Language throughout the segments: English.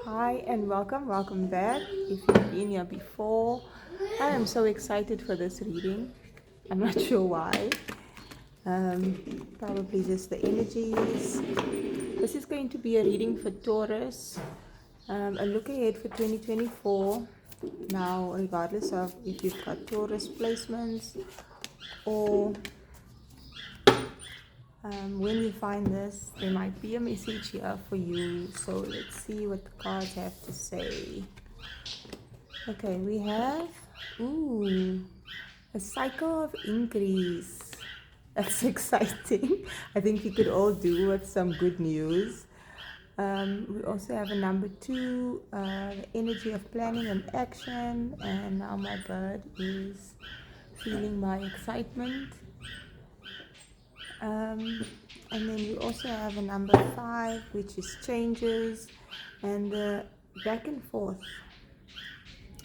Hi and welcome back. If you've been here before, I am so excited for this reading. I'm not sure why. Probably just the energies. This is going to be a reading for Taurus, a look ahead for 2024. Now, regardless of if you've got Taurus placements or when you find this, there might be a message here for you. So let's see what the cards have to say. Okay, we have a cycle of increase. That's exciting. I think we could all do with some good news. We also have a number 2, the energy of planning and action. And now my bird is feeling my excitement. And then we also have a number 5, which is changes and the back and forth.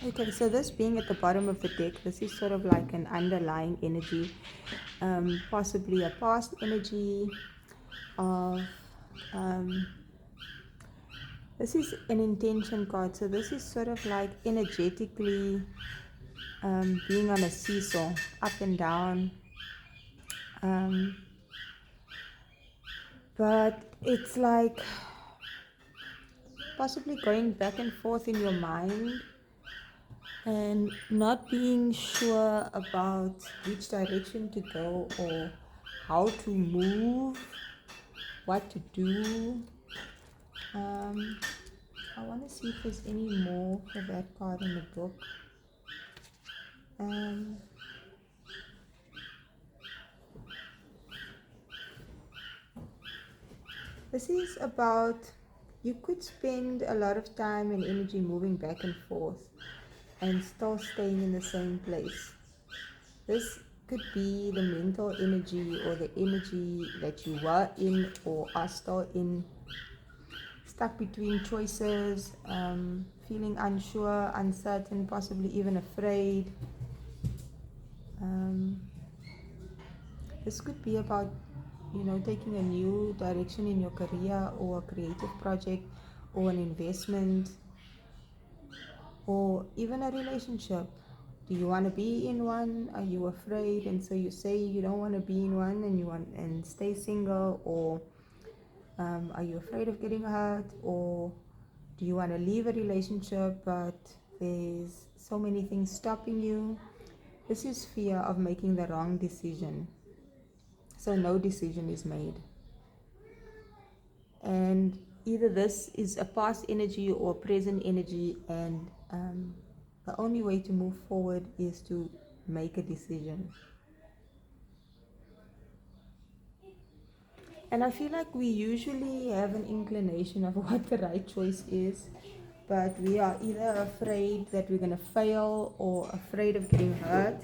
Okay, so this being at the bottom of the deck, this is sort of like an underlying energy, possibly a past energy of, this is an intention card. So this is sort of like energetically being on a seesaw, up and down. But it's like possibly going back and forth in your mind and not being sure about which direction to go or how to move, what to do. I want to see if there's any more for that card in the book. This is about, you could spend a lot of time and energy moving back and forth and still staying in the same place. This could be the mental energy or the energy that you were in or are still in, stuck between choices, feeling unsure, uncertain, possibly even afraid. This could be about, taking a new direction in your career or a creative project or an investment or even a relationship. Do you want to be in one? Are you afraid? And so you say you don't want to be in one and you want and stay single, or are you afraid of getting hurt? Or do you want to leave a relationship but there's so many things stopping you? This is fear of making the wrong decision. So no decision is made. And either this is a past energy or present energy, and the only way to move forward is to make a decision. And I feel like we usually have an inclination of what the right choice is, but we are either afraid that we're going to fail, or afraid of getting hurt,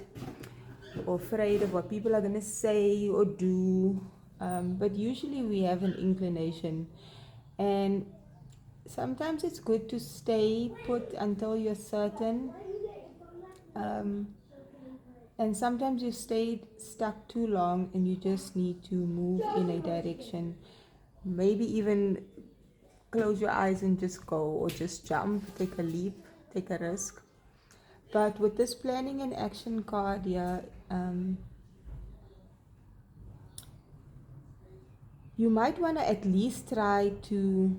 or afraid of what people are going to say or do. But usually we have an inclination, and sometimes it's good to stay put until you're certain. And sometimes you stayed stuck too long and you just need to move in a direction. Maybe even close your eyes and just go, or just jump, take a leap, take a risk. But with this planning and action card here, you might want to at least try to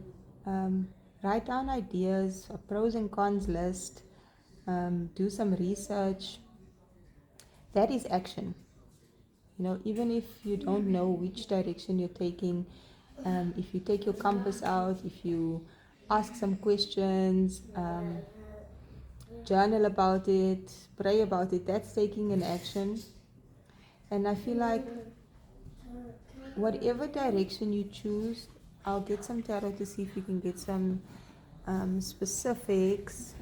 write down ideas, a pros and cons list, do some research. That is action. Even if you don't know which direction you're taking, if you take your compass out, if you ask some questions, journal about it, pray about it, that's taking an action. And I feel like whatever direction you choose, I'll get some tarot to see if you can get some specifics.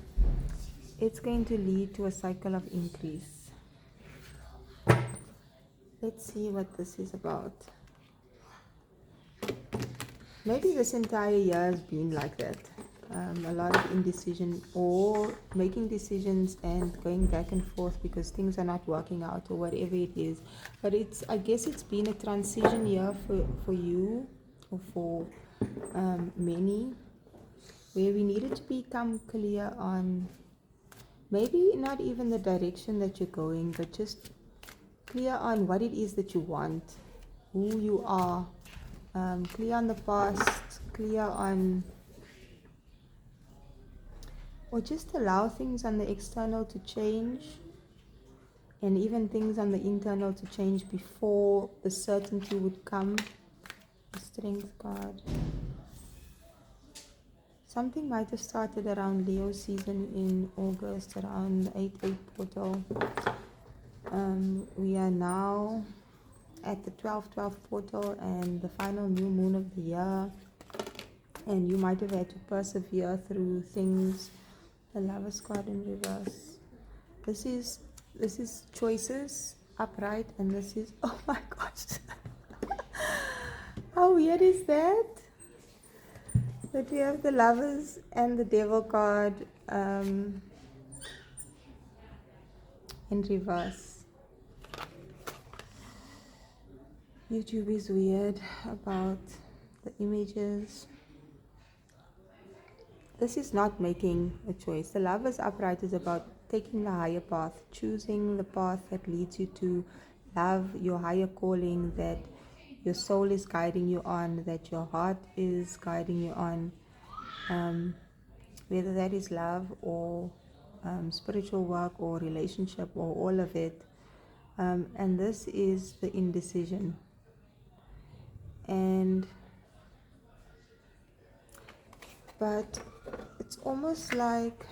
It's going to lead to a cycle of increase. Let's see what this is about. Maybe this entire year has been like that. A lot of indecision, or making decisions and going back and forth because things are not working out, or whatever it is. But I guess it's been a transition year for you, or for many. where we needed to become clear on maybe not even the direction that you're going, but just clear on what it is that you want, who you are, clear on the past, clear on, or just allow things on the external to change, and even things on the internal to change before the certainty would come. The Strength card. Something might have started around Leo season in August, around the 8-8 portal. We are now at the 12-12 portal and the final new moon of the year. And you might have had to persevere through things. The Lover's card in reverse. This is choices upright, and this is, oh my gosh. How weird is that? That we have the Lovers and the Devil card in reverse. YouTube is weird about the images. This is not making a choice. The Lovers upright is about taking the higher path, choosing the path that leads you to love, your higher calling, that your soul is guiding you on, that your heart is guiding you on, whether that is love or spiritual work or relationship or all of it. And this is the indecision. But it's almost like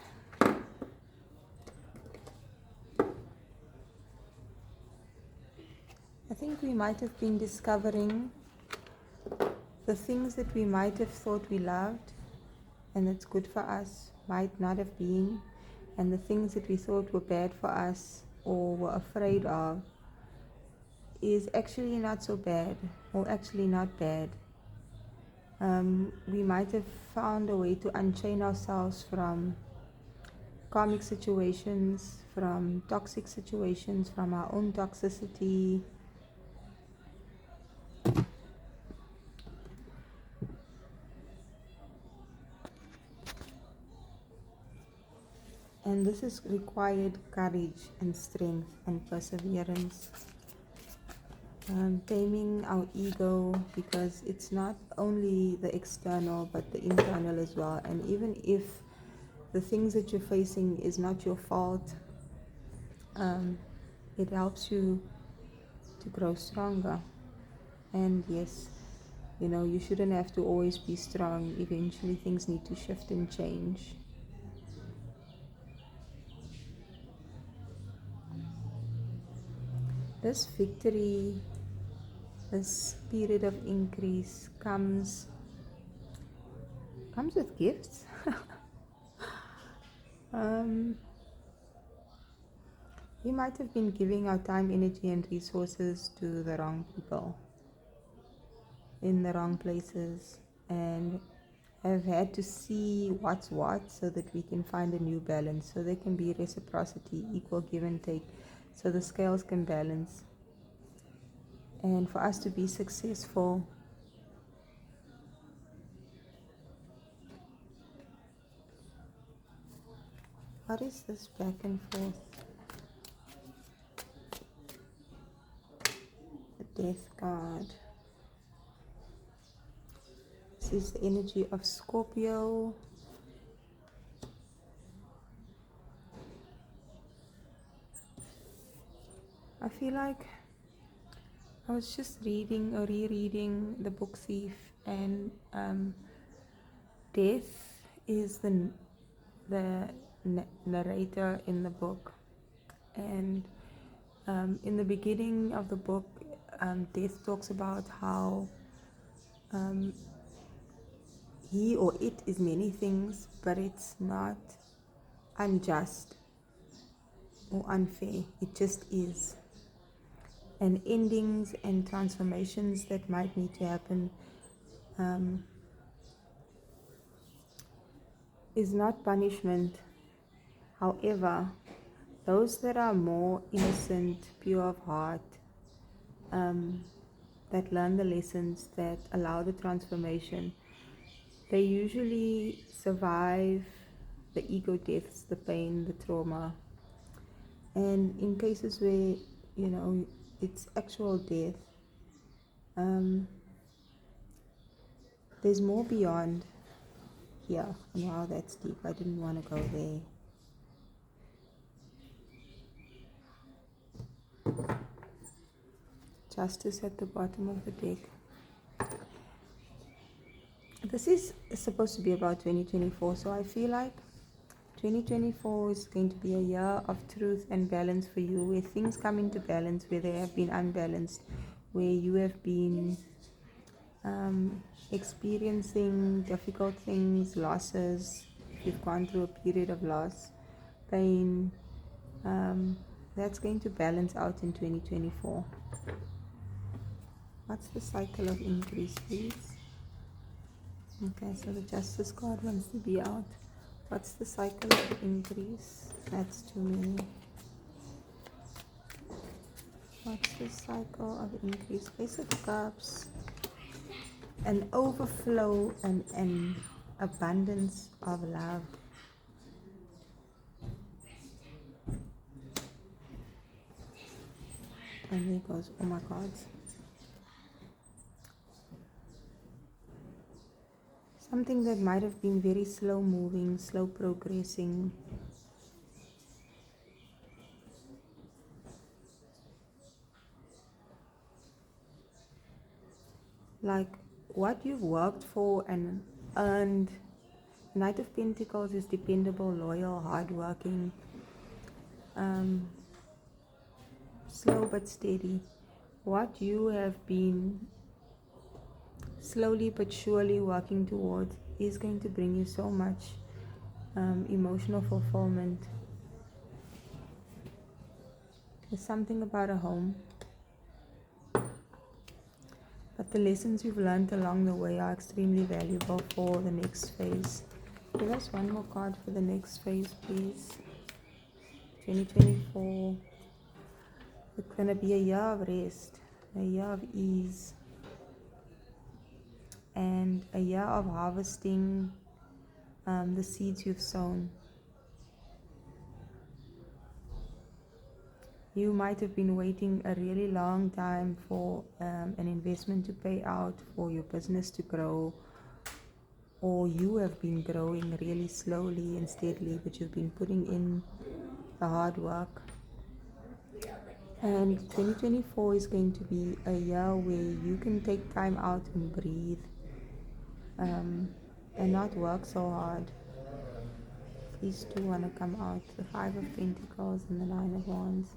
I think we might have been discovering the things that we might have thought we loved and that's good for us might not have been, and the things that we thought were bad for us or were afraid of is actually not so bad, or actually not bad. We might have found a way to unchain ourselves from karmic situations, from toxic situations, from our own toxicity. And this has required courage and strength and perseverance. Taming our ego, because it's not only the external but the internal as well. And even if the things that you're facing is not your fault, it helps you to grow stronger. And yes, you shouldn't have to always be strong. Eventually things need to shift and change. This victory, this spirit of increase comes with gifts. We might have been giving our time, energy, and resources to the wrong people in the wrong places, and have had to see what's what so that we can find a new balance, so there can be reciprocity, equal give and take, so the scales can balance. And for us to be successful, what is this back and forth? The Death card. This is the energy of Scorpio. I feel like I was just reading or rereading the book Thief, and Death is the narrator in the book. And in the beginning of the book, Death talks about how he or it is many things, but it's not unjust or unfair. It just is. And endings and transformations that might need to happen is not punishment. However, those that are more innocent, pure of heart, that learn the lessons, that allow the transformation, They usually survive the ego deaths, the pain, the trauma. And in cases where, it's actual death, there's more beyond here. And wow, that's deep. I didn't want to go there. Justice at the bottom of the deck. This is supposed to be about 2024, so I feel like 2024 is going to be a year of truth and balance for you, where things come into balance, where they have been unbalanced, where you have been experiencing difficult things, losses. If you've gone through a period of loss, pain, that's going to balance out in 2024. What's the cycle of increase, please? Okay, so the Justice card wants to be out. What's the cycle of increase? That's too many. What's the cycle of increase? Ace of Cups. An overflow and an abundance of love. And there goes all my cards. Something that might have been very slow moving, slow progressing. Like what you've worked for and earned. Knight of Pentacles is dependable, loyal, hardworking, slow but steady. What you have been slowly but surely working towards is going to bring you so much emotional fulfillment. There's something about a home, but the lessons you've learned along the way are extremely valuable for the next phase. Give us one more card for the next phase, please. 2024. It's going to be a year of rest, a year of ease, and a year of harvesting the seeds you've sown. You might have been waiting a really long time for an investment to pay out, for your business to grow, or you have been growing really slowly and steadily, but you've been putting in the hard work. And 2024 is going to be a year where you can take time out and breathe, and not work so hard. These two want to come out, the Five of Pentacles and the Nine of Wands.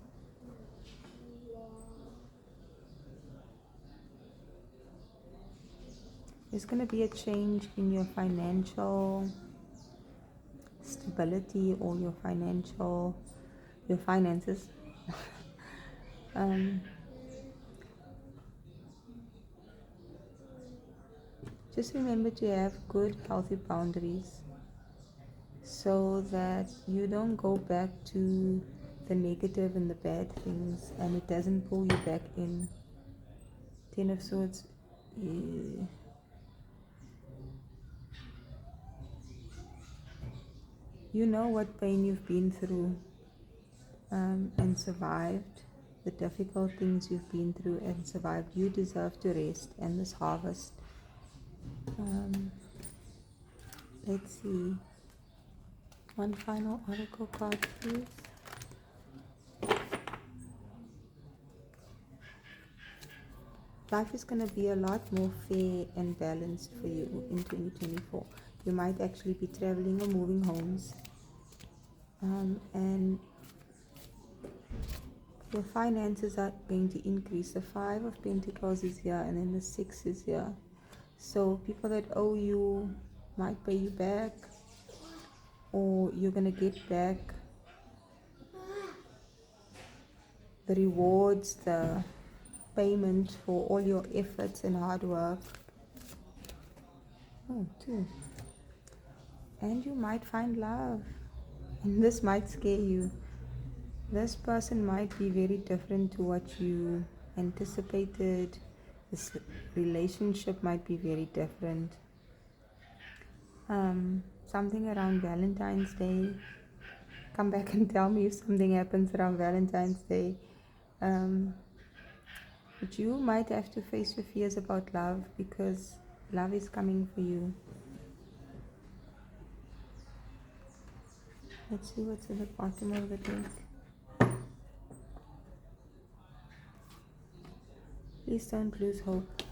There's going to be a change in your financial stability or your finances. Just remember to have good, healthy boundaries so that you don't go back to the negative and the bad things and it doesn't pull you back in. Ten of Swords. You know what pain you've been through and survived, the difficult things you've been through and survived. You deserve to rest and this harvest. Let's see. One final oracle card, please. Life is going to be a lot more fair and balanced for you in 2024. You might actually be traveling or moving homes. And your finances are going to increase. The Five of Pentacles is here and then the Six is here. So people that owe you might pay you back, or you're going to get back the rewards, the payment for all your efforts and hard work. Oh, two. And you might find love, and this might scare you. This person might be very different to what you anticipated. This relationship might be very different. something around Valentine's Day. Come back and tell me if something happens around Valentine's Day. But you might have to face your fears about love, because love is coming for you. Let's see what's at the bottom of the deck. Please don't lose hope.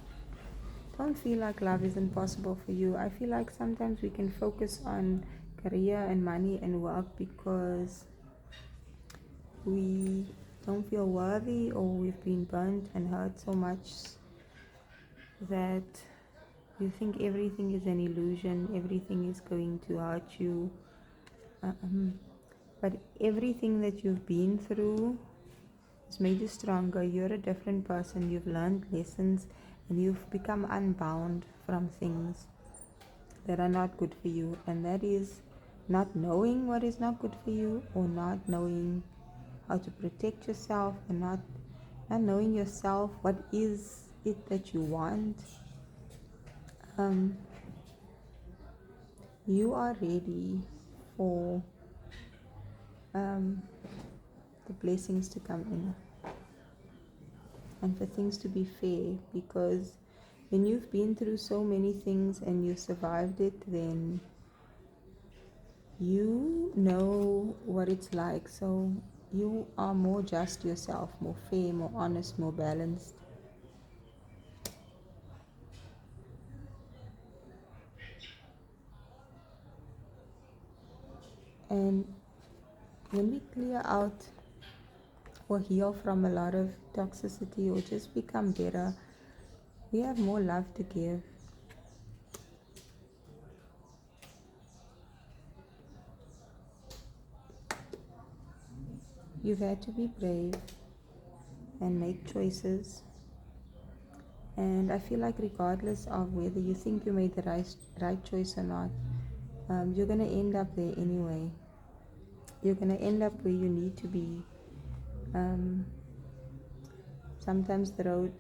Don't feel like love isn't possible for you. I feel like sometimes we can focus on career and money and work because we don't feel worthy, or we've been burnt and hurt so much that you think everything is an illusion, everything is going to hurt you. But everything that you've been through has made you stronger. You're a different person. You've learned lessons and you've become unbound from things that are not good for you. And that is not knowing what is not good for you, or not knowing how to protect yourself, and not knowing yourself, what is it that you want. You are ready for the blessings to come in and for things to be fair, because when you've been through so many things and you survived it, then you know what it's like. So you are more just yourself, more fair, more honest, more balanced. And when we clear out or heal from a lot of toxicity, or just become better, we have more love to give. You've had to be brave and make choices. And I feel like regardless of whether you think you made the right choice or not, you're going to end up there anyway. You're going to end up where you need to be. Sometimes the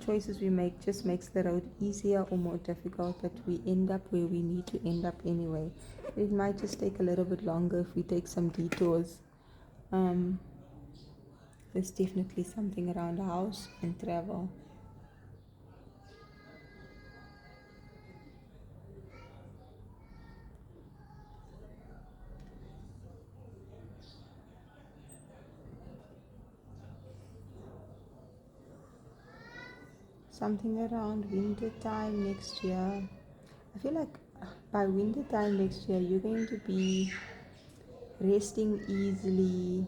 choices we make just makes the road easier or more difficult, but we end up where we need to end up anyway. It might just take a little bit longer if we take some detours. There's definitely something around the house and travel. Something around winter time next year. I feel like by winter time next year, you're going to be resting easily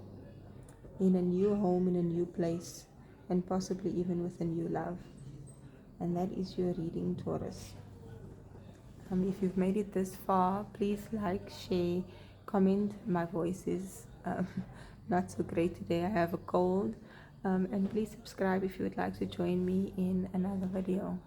in a new home, in a new place, and possibly even with a new love. And that is your reading, Taurus. If you've made it this far, please like, share, comment. My voice is not so great today. I have a cold. And please subscribe if you would like to join me in another video.